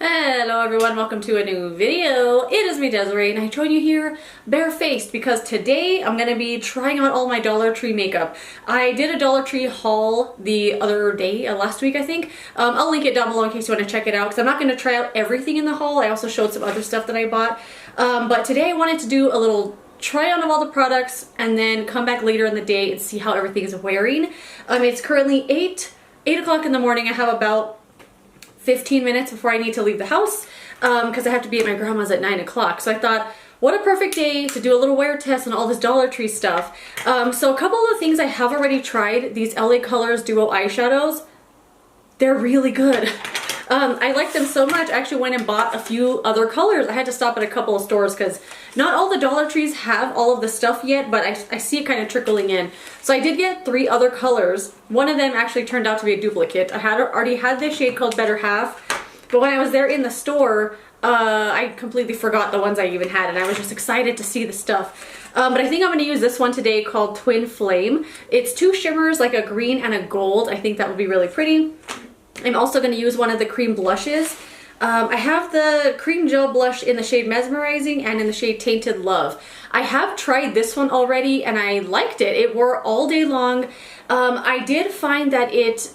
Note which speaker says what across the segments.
Speaker 1: Hello everyone, welcome to a new video. It is me, Desiree, and I join you here barefaced because today I'm going to be trying out all my Dollar Tree makeup. I did a Dollar Tree haul the other day, last week I think. I'll link it down below in case you want to check it out because I'm not going to try out everything in the haul. I also showed some other stuff that I bought. But today I wanted to do a little try on of all the products and then come back later in the day and see how everything is wearing. It's currently 8 o'clock in the morning. I have about 15 minutes before I need to leave the house because I have to be at my grandma's at 9 o'clock. So I thought, what a perfect day to do a little wear test and all this Dollar Tree stuff. So a couple of the things I have already tried, these LA Colors Duo Eyeshadows, they're really good. I like them so much. I actually went and bought a few other colors. I had to stop at a couple of stores because not all the Dollar Trees have all of the stuff yet, but I see it kind of trickling in. So I did get 3 other colors. One of them actually turned out to be a duplicate. I had already had this shade called Better Half, but when I was there in the store, I completely forgot the ones I even had, and I was just excited to see the stuff. But I think I'm going to use this one today called Twin Flame. It's 2 shimmers, like a green and a gold. I think that would be really pretty. I'm also going to use one of the cream blushes. I have the cream gel blush in the shade Mesmerizing and in the shade Tainted Love. I have tried this one already and I liked it. It wore all day long. I did find that it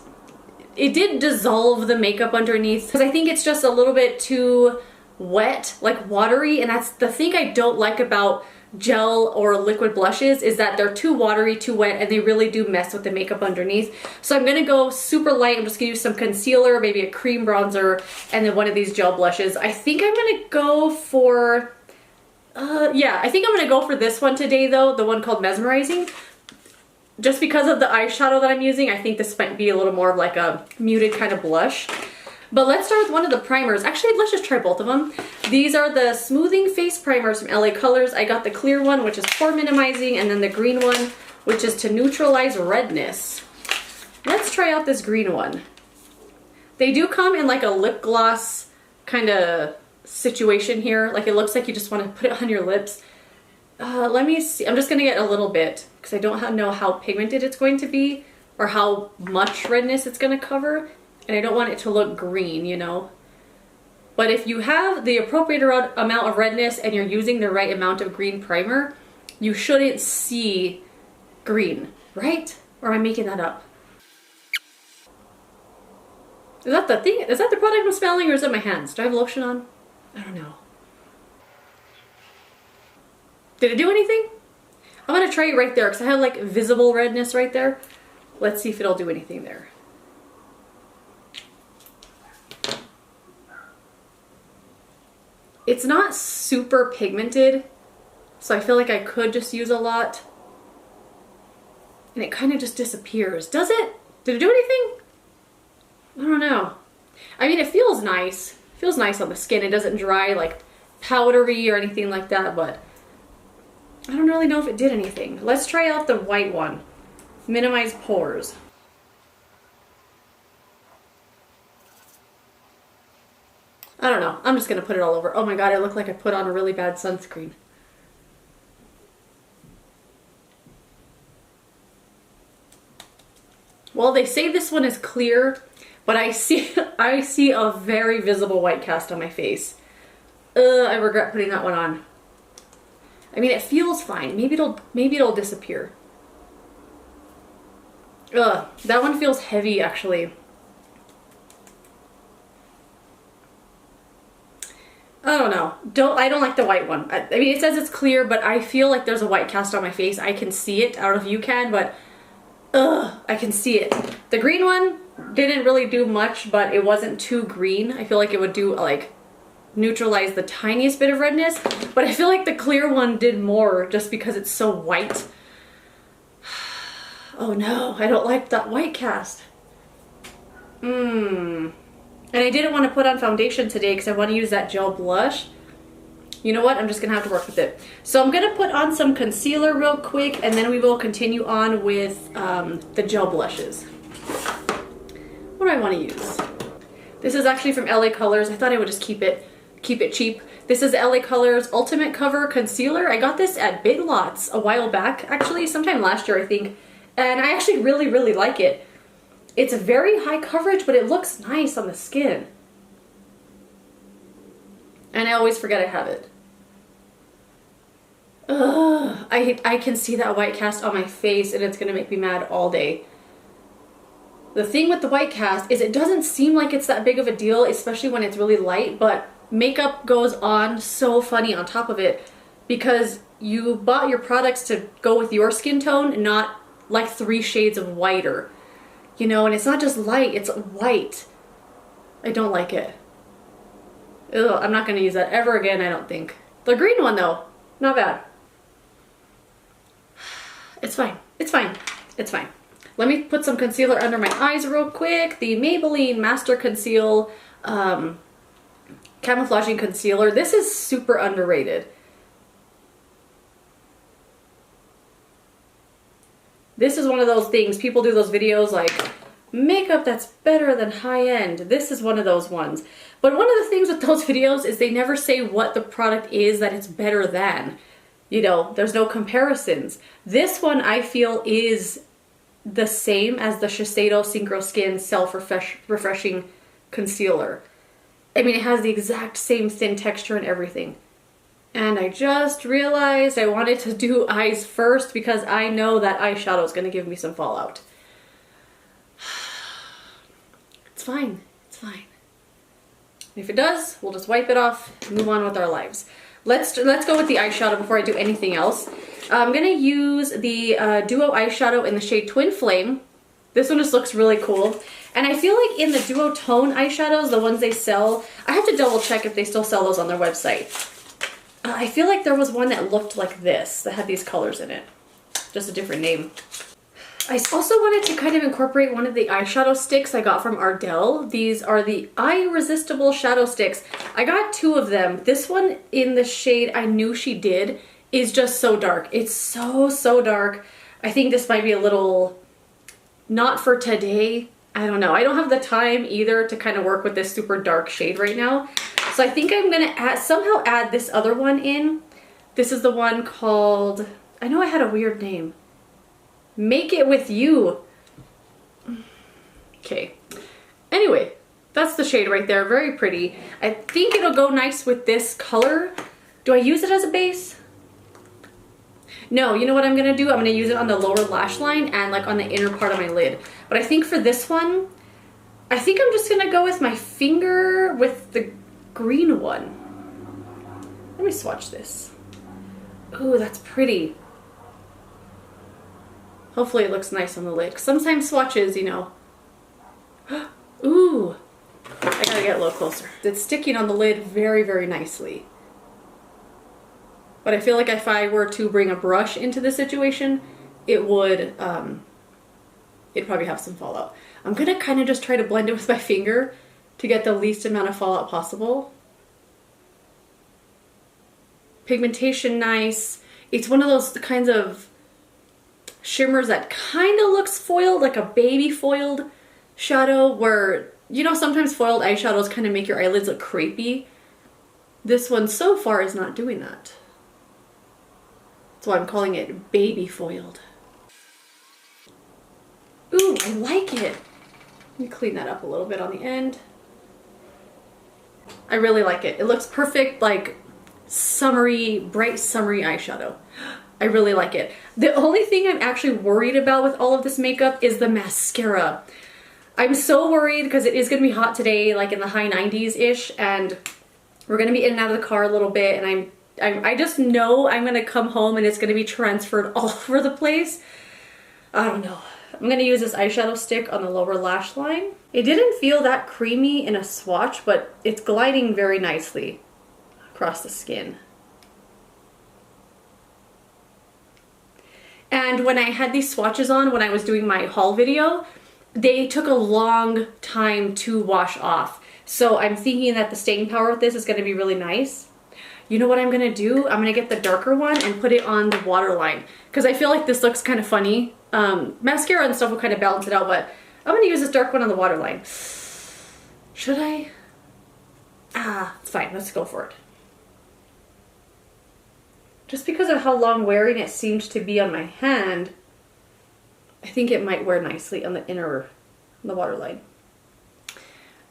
Speaker 1: did dissolve the makeup underneath because I think it's just a little bit too wet, like watery, and that's the thing I don't like about gel or liquid blushes, is that they're too watery, too wet, and they really do mess with the makeup underneath. So I'm gonna go super light. I'm just gonna use some concealer, maybe a cream bronzer, and then one of these gel blushes. I think I'm gonna go for I think I'm gonna go for this one today though, the one called Mesmerizing. Just because of the eyeshadow that I'm using, I think this might be a little more of like a muted kind of blush. But let's start with one of the primers. Actually, let's just try both of them. These are the Smoothing Face Primers from LA Colors. I got the clear one, which is pore minimizing, and then the green one, which is to neutralize redness. Let's try out this green one. They do come in like a lip gloss kind of situation here. Like it looks like you just want to put it on your lips. Let me see. I'm just going to get a little bit because I don't know how pigmented it's going to be or how much redness it's going to cover. And I don't want it to look green, you know. But if you have the appropriate amount of redness and you're using the right amount of green primer, you shouldn't see green, right? Or am I making that up? Is that the thing? Is that the product I'm smelling, or is it my hands? Do I have lotion on? I don't know. Did it do anything? I'm gonna try it right there because I have like visible redness right there. Let's see if it'll do anything there. It's not super pigmented, so I feel like I could just use a lot. And it kind of just disappears. Does it? Did it do anything? I don't know. I mean, it feels nice. It feels nice on the skin. It doesn't dry like powdery or anything like that, but I don't really know if it did anything. Let's try out the white one. Minimize pores. I don't know. I'm just going to put it all over. Oh my god, I look like I put on a really bad sunscreen. Well, they say this one is clear, but I see a very visible white cast on my face. I regret putting that one on. I mean, it feels fine. Maybe it'll disappear. That one feels heavy actually. I don't know. I don't like the white one. I mean, it says it's clear, but I feel like there's a white cast on my face. I can see it. I don't know if you can, but I can see it. The green one didn't really do much, but it wasn't too green. I feel like it would do like neutralize the tiniest bit of redness, but I feel like the clear one did more just because it's so white. Oh no, I don't like that white cast. And I didn't want to put on foundation today because I want to use that gel blush. You know what? I'm just going to have to work with it. So I'm going to put on some concealer real quick, and then we will continue on with the gel blushes. What do I want to use? This is actually from LA Colors. I thought I would just keep it cheap. This is LA Colors Ultimate Cover Concealer. I got this at Big Lots a while back, actually, sometime last year, I think. And I actually really, really like it. It's a very high coverage, but it looks nice on the skin. And I always forget I have it. Ugh, I can see that white cast on my face and it's gonna make me mad all day. The thing with the white cast is it doesn't seem like it's that big of a deal, especially when it's really light, but makeup goes on so funny on top of it because you bought your products to go with your skin tone, not like 3 shades of whiter. You know, and it's not just light, it's white. I don't like it. Ugh, I'm not gonna use that ever again, I don't think. The green one though, not bad. It's fine, it's fine, it's fine. Let me put some concealer under my eyes real quick. The Maybelline Master Conceal Camouflaging Concealer. This is super underrated. This is one of those things, people do those videos like, makeup that's better than high-end. This is one of those ones. But one of the things with those videos is they never say what the product is that it's better than. You know, there's no comparisons. This one I feel is the same as the Shiseido Synchro Skin Self-Refreshing Concealer. I mean, it has the exact same thin texture and everything. And I just realized I wanted to do eyes first because I know that eyeshadow is going to give me some fallout. It's fine. It's fine. If it does, we'll just wipe it off and move on with our lives. Let's go with the eyeshadow before I do anything else. I'm going to use the Duo Eyeshadow in the shade Twin Flame. This one just looks really cool. And I feel like in the Duo Tone eyeshadows, the ones they sell, I have to double check if they still sell those on their website. I feel like there was one that looked like this, that had these colors in it. Just a different name. I also wanted to kind of incorporate one of the eyeshadow sticks I got from Ardell. These are the Resistable shadow sticks. I got 2 of them. This one in the shade I Knew She Did is just so dark. It's so dark. I think this might be a little not for today. I don't know. I don't have the time either to kind of work with this super dark shade right now. So I think I'm gonna somehow add this other one in. This is the one called, I know I had a weird name. Make It With You. Okay. Anyway, that's the shade right there. Very pretty. I think it'll go nice with this color. Do I use it as a base? No, you know what I'm gonna do? I'm gonna use it on the lower lash line and like on the inner part of my lid. But I think for this one, I think I'm just gonna go with my finger with the green one. Let me swatch this. Ooh, that's pretty. Hopefully it looks nice on the lid. Sometimes swatches, you know. Ooh, I gotta get a little closer. It's sticking on the lid very nicely. But I feel like if I were to bring a brush into this situation, it would, it'd probably have some fallout. I'm gonna kind of just try to blend it with my finger to get the least amount of fallout possible. Pigmentation nice. It's one of those kinds of shimmers that kind of looks foiled, like a baby foiled shadow where, you know, sometimes foiled eyeshadows kind of make your eyelids look crepey. This one so far is not doing that. That's why I'm calling it baby foiled. Ooh, I like it. Let me clean that up a little bit on the end. I really like it. It looks perfect, like summery, bright summery eyeshadow. I really like it. The only thing I'm actually worried about with all of this makeup is the mascara. I'm so worried because it is going to be hot today, like in the high 90s-ish, and we're going to be in and out of the car a little bit, and I just know I'm going to come home and it's going to be transferred all over the place. I don't know. I'm going to use this eyeshadow stick on the lower lash line. It didn't feel that creamy in a swatch, but it's gliding very nicely across the skin. And when I had these swatches on when I was doing my haul video, they took a long time to wash off. So I'm thinking that the staying power with this is going to be really nice. You know what I'm going to do? I'm going to get the darker one and put it on the waterline because I feel like this looks kind of funny. Mascara and stuff will kind of balance it out, but I'm going to use this dark one on the waterline. Should I? It's fine. Let's go for it. Just because of how long wearing it seemed to be on my hand, I think it might wear nicely on the inner, on the waterline.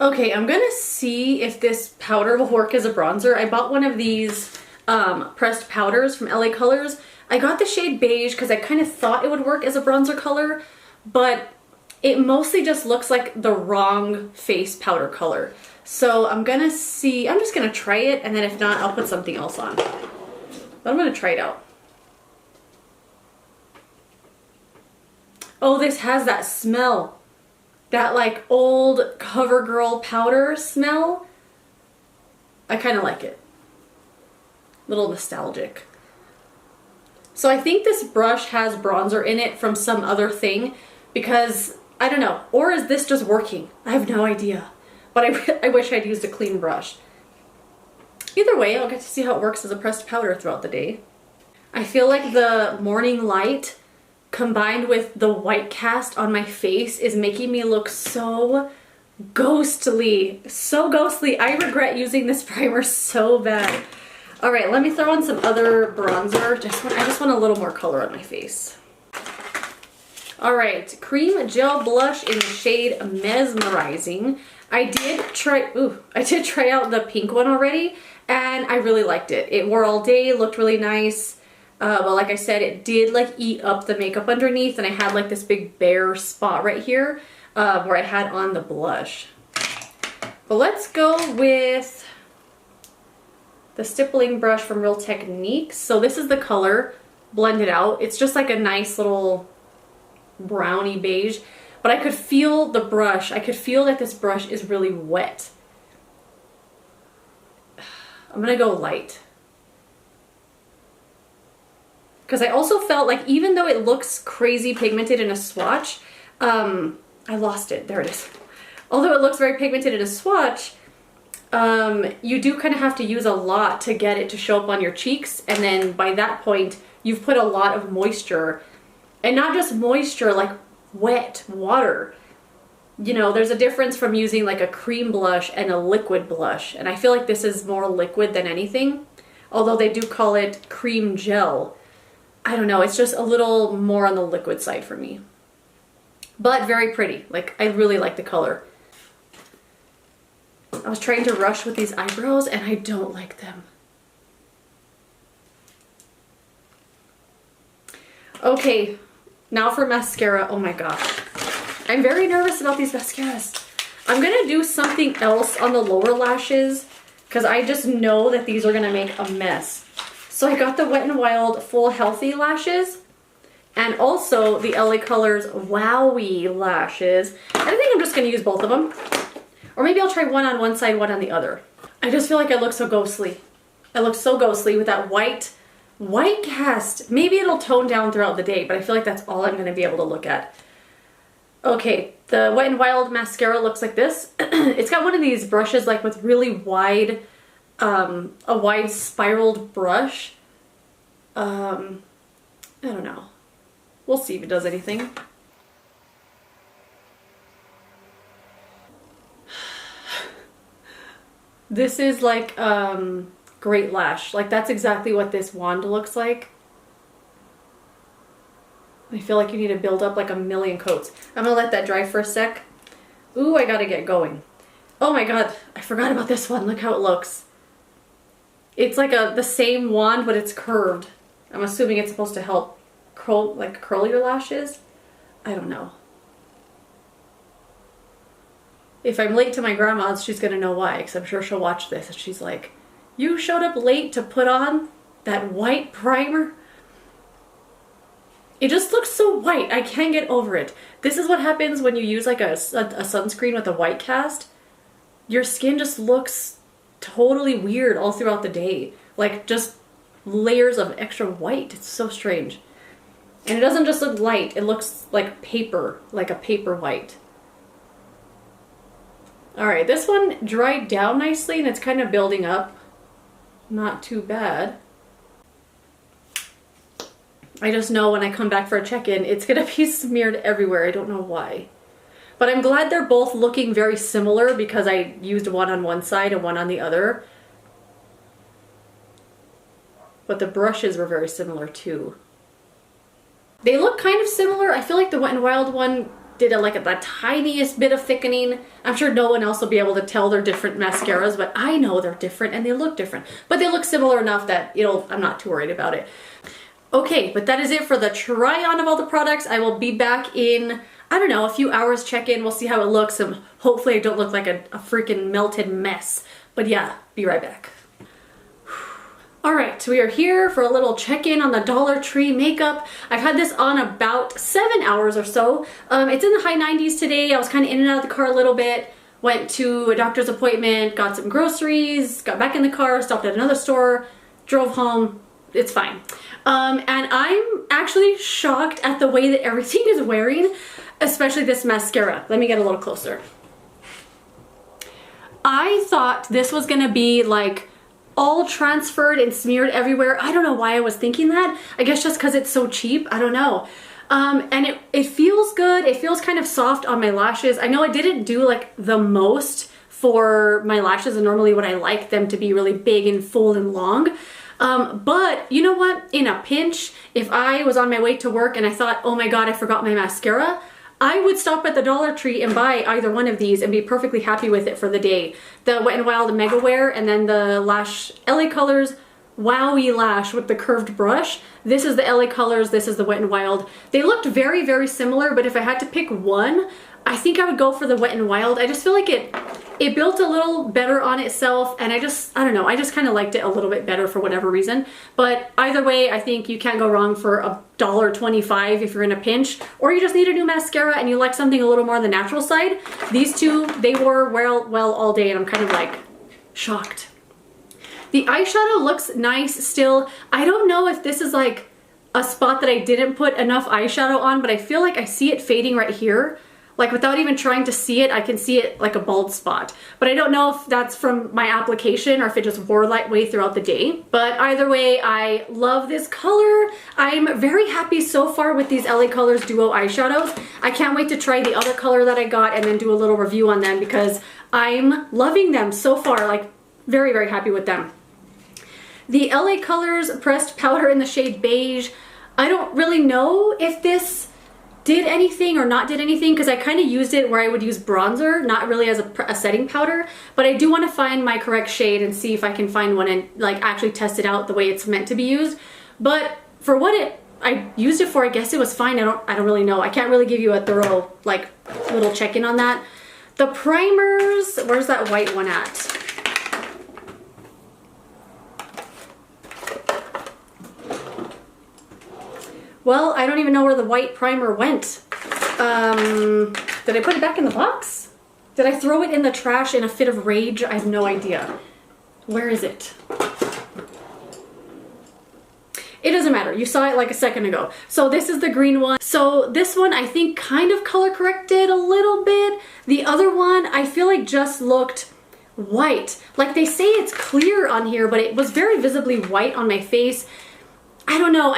Speaker 1: Okay, I'm gonna see if this powder will work as a bronzer. I bought one of these pressed powders from LA Colors. I got the shade beige because I kind of thought it would work as a bronzer color, but it mostly just looks like the wrong face powder color. So I'm gonna see, I'm just gonna try it, and then if not, I'll put something else on. But I'm gonna try it out. Oh, this has that smell. That like old CoverGirl powder smell. I kind of like it. A little nostalgic. So I think this brush has bronzer in it from some other thing because, I don't know, or is this just working? I have no idea. But I wish I'd used a clean brush. Either way, I'll get to see how it works as a pressed powder throughout the day. I feel like the morning light combined with the white cast on my face is making me look so ghostly. So ghostly. I regret using this primer so bad. All right, let me throw on some other bronzer. I just want a little more color on my face. All right, cream gel blush in the shade Mesmerizing. I did try out the pink one already, and I really liked it. It wore all day, looked really nice. But like I said, it did like eat up the makeup underneath, and I had like this big bare spot right here where I had on the blush. But let's go with the stippling brush from Real Techniques. So this is the color blended out. It's just like a nice little browny beige, but I could feel the brush. I could feel that this brush is really wet. I'm gonna go light. Because I also felt like even though it looks crazy pigmented in a swatch, I lost it. There it is. Although it looks very pigmented in a swatch, you do kind of have to use a lot to get it to show up on your cheeks. And then by that point, you've put a lot of moisture. And not just moisture, like wet water. You know, there's a difference from using like a cream blush and a liquid blush. And I feel like this is more liquid than anything. Although they do call it cream gel. I don't know, it's just a little more on the liquid side for me. But very pretty. Like, I really like the color. I was trying to rush with these eyebrows and I don't like them. Okay, now for mascara. Oh my gosh. I'm very nervous about these mascaras. I'm gonna do something else on the lower lashes because I just know that these are gonna make a mess. So I got the Wet n Wild Full Healthy lashes and also the LA Colors Wowie lashes. And I think I'm just gonna use both of them. Or maybe I'll try one on one side, one on the other. I just feel like I look so ghostly. I look so ghostly with that white cast. Maybe it'll tone down throughout the day, but I feel like that's all I'm gonna be able to look at. Okay, the Wet n Wild mascara looks like this. It's got one of these brushes like with really wide, a wide spiraled brush. I don't know. We'll see if it does anything. This is like Great Lash. Like that's exactly what this wand looks like. I feel like you need to build up like a million coats. I'm gonna let that dry for a sec. Ooh, I gotta get going. Oh my god, I forgot about this one. Look how it looks. It's like the same wand, but it's curved. I'm assuming it's supposed to help curl your lashes. I don't know. If I'm late to my grandma's, she's gonna know why, because I'm sure she'll watch this and she's like, you showed up late to put on that white primer? It just looks so white. I can't get over it. This is what happens when you use like a sunscreen with a white cast. Your skin just looks totally weird all throughout the day. Like just layers of extra white. It's so strange. And it doesn't just look light. It looks like paper, like a paper white. Alright, this one dried down nicely and it's kind of building up. Not too bad. I just know when I come back for a check-in, it's gonna be smeared everywhere. I don't know why. But I'm glad they're both looking very similar because I used one on one side and one on the other. But the brushes were very similar too. They look kind of similar. I feel like the Wet n Wild one did like the tiniest bit of thickening. I'm sure no one else will be able to tell they're different mascaras, but I know they're different and they look different. But they look similar enough that, you know, I'm not too worried about it. Okay, but that is it for the try on of all the products. I will be back in, I don't know, a few hours, check in, we'll see how it looks, and hopefully I don't look like a freaking melted mess. But yeah, be right back. Alright, so we are here for a little check-in on the Dollar Tree makeup. I've had this on about 7 hours or so. It's in the high 90s today. I was kind of in and out of the car a little bit. Went to a doctor's appointment, got some groceries, got back in the car, stopped at another store, drove home. It's fine. And I'm actually shocked at the way that everything is wearing, especially this mascara. Let me get a little closer. I thought this was gonna be like all transferred and smeared everywhere. I don't know why I was thinking that. I guess just because it's so cheap. I don't know. And it feels good. It feels kind of soft on my lashes. I know I didn't do like the most for my lashes, and normally what I like them to be really big and full and long. But you know what? In a pinch, if I was on my way to work and I thought, oh my God, I forgot my mascara, I would stop at the Dollar Tree and buy either one of these and be perfectly happy with it for the day. The Wet n Wild Mega Wear and then the Lash LA Colors Wowie Lash with the curved brush. This is the LA Colors, this is the Wet n Wild. They looked very, very similar, but if I had to pick one, I think I would go for the Wet n Wild. I just feel like it built a little better on itself, and I don't know, I just kind of liked it a little bit better for whatever reason. But either way, I think you can't go wrong for $1.25 if you're in a pinch, or you just need a new mascara and you like something a little more on the natural side. These two, they wore well all day, and I'm kind of like shocked. The eyeshadow looks nice still. I don't know if this is like a spot that I didn't put enough eyeshadow on, but I feel like I see it fading right here. Like without even trying to see it, I can see it like a bald spot. But I don't know if that's from my application or if it just wore lightway throughout the day. But either way, I love this color. I'm very happy so far with these LA Colors Duo Eyeshadows. I can't wait to try the other color that I got and then do a little review on them because I'm loving them so far. Like very, very happy with them. The LA Colors Pressed Powder in the shade Beige. I don't really know if this did anything or not did anything because I kind of used it where I would use bronzer, not really as a setting powder, but I do want to find my correct shade and see if I can find one and like actually test it out the way it's meant to be used. But for what I used it for, I guess it was fine. I don't really know. I can't really give you a thorough like little check-in on that. The primers, where's that white one at? Well, I don't even know where the white primer went. Did I put it back in the box? Did I throw it in the trash in a fit of rage? I have no idea. Where is it? It doesn't matter. You saw it like a second ago. So this is the green one. So this one I think kind of color corrected a little bit. The other one I feel like just looked white. Like they say it's clear on here, but it was very visibly white on my face. I don't know.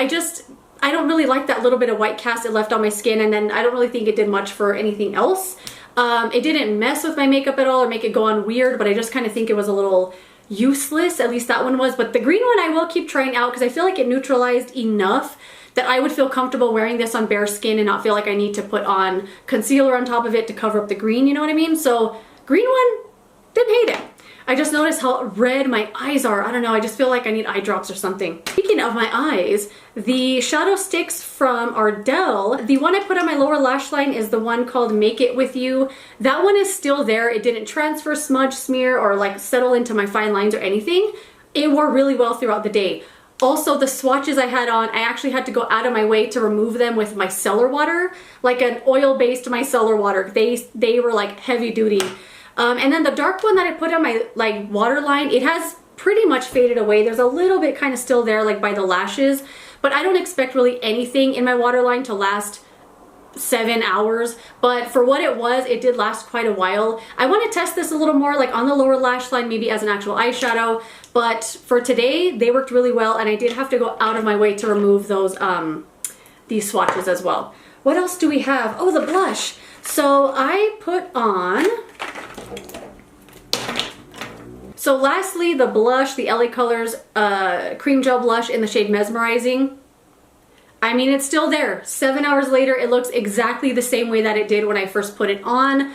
Speaker 1: I don't really like that little bit of white cast it left on my skin, and then I don't really think it did much for anything else. It didn't mess with my makeup at all or make it go on weird, but I just kind of think it was a little useless. At least that one was. But the green one I will keep trying out because I feel like it neutralized enough that I would feel comfortable wearing this on bare skin and not feel like I need to put on concealer on top of it to cover up the green, you know what I mean? So green one, didn't hate it. I just noticed how red my eyes are. I don't know, I just feel like I need eye drops or something. Speaking of my eyes, the shadow sticks from Ardell, the one I put on my lower lash line is the one called Make It With You. That one is still there. It didn't transfer, smudge, smear, or like settle into my fine lines or anything. It wore really well throughout the day. Also, the swatches I had on, I actually had to go out of my way to remove them with micellar water, like an oil-based micellar water. They were like heavy duty. And then the dark one that I put on my like waterline, it has pretty much faded away. There's a little bit kind of still there like by the lashes, but I don't expect really anything in my waterline to last 7 hours. But for what it was, it did last quite a while. I want to test this a little more like on the lower lash line, maybe as an actual eyeshadow. But for today, they worked really well, and I did have to go out of my way to remove those these swatches as well. What else do we have? Oh, the blush. So I put on... So lastly, the blush, the LA Colors Cream Gel Blush in the shade Mesmerizing. I mean, it's still there. 7 hours later, it looks exactly the same way that it did when I first put it on.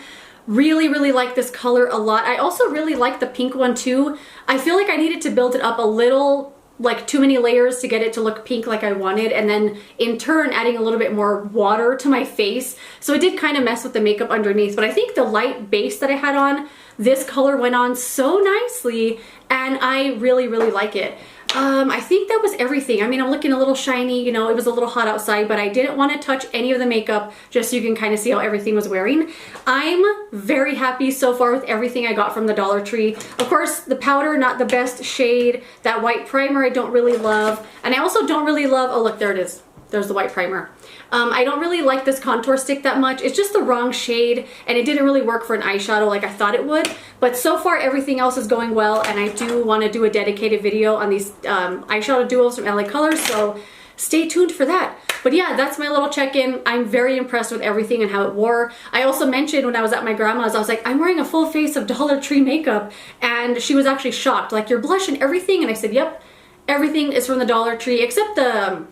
Speaker 1: Really, really like this color a lot. I also really like the pink one too. I feel like I needed to build it up a little, like too many layers to get it to look pink like I wanted, and then in turn adding a little bit more water to my face. So it did kind of mess with the makeup underneath, but I think the light base that I had on, this color went on so nicely, and I really, really like it. I think that was everything. I mean, I'm looking a little shiny, you know, it was a little hot outside, but I didn't want to touch any of the makeup just so you can kind of see how everything was wearing. I'm very happy so far with everything I got from the Dollar Tree. Of course, the powder, not the best shade. That white primer I don't really love. And I also don't really love, oh look, there it is. There's the white primer. I don't really like this contour stick that much. It's just the wrong shade, and it didn't really work for an eyeshadow like I thought it would. But so far, everything else is going well, and I do want to do a dedicated video on these eyeshadow duos from LA Colors, so stay tuned for that. But yeah, that's my little check-in. I'm very impressed with everything and how it wore. I also mentioned when I was at my grandma's, I was like, I'm wearing a full face of Dollar Tree makeup, and she was actually shocked. Like, you're blush and everything? And I said, yep, everything is from the Dollar Tree, except the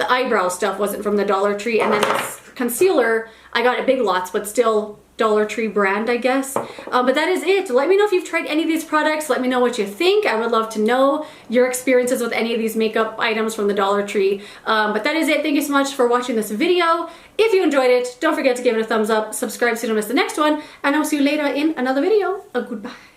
Speaker 1: eyebrow stuff wasn't from the Dollar Tree, and then this concealer I got at Big Lots, but still Dollar Tree brand, I guess. But that is it. Let me know if you've tried any of these products. Let me know what you think. I would love to know your experiences with any of these makeup items from the Dollar Tree. But that is it. Thank you so much for watching this video. If you enjoyed it, don't forget to give it a thumbs up, subscribe so you don't miss the next one, and I'll see you later in another video. Goodbye.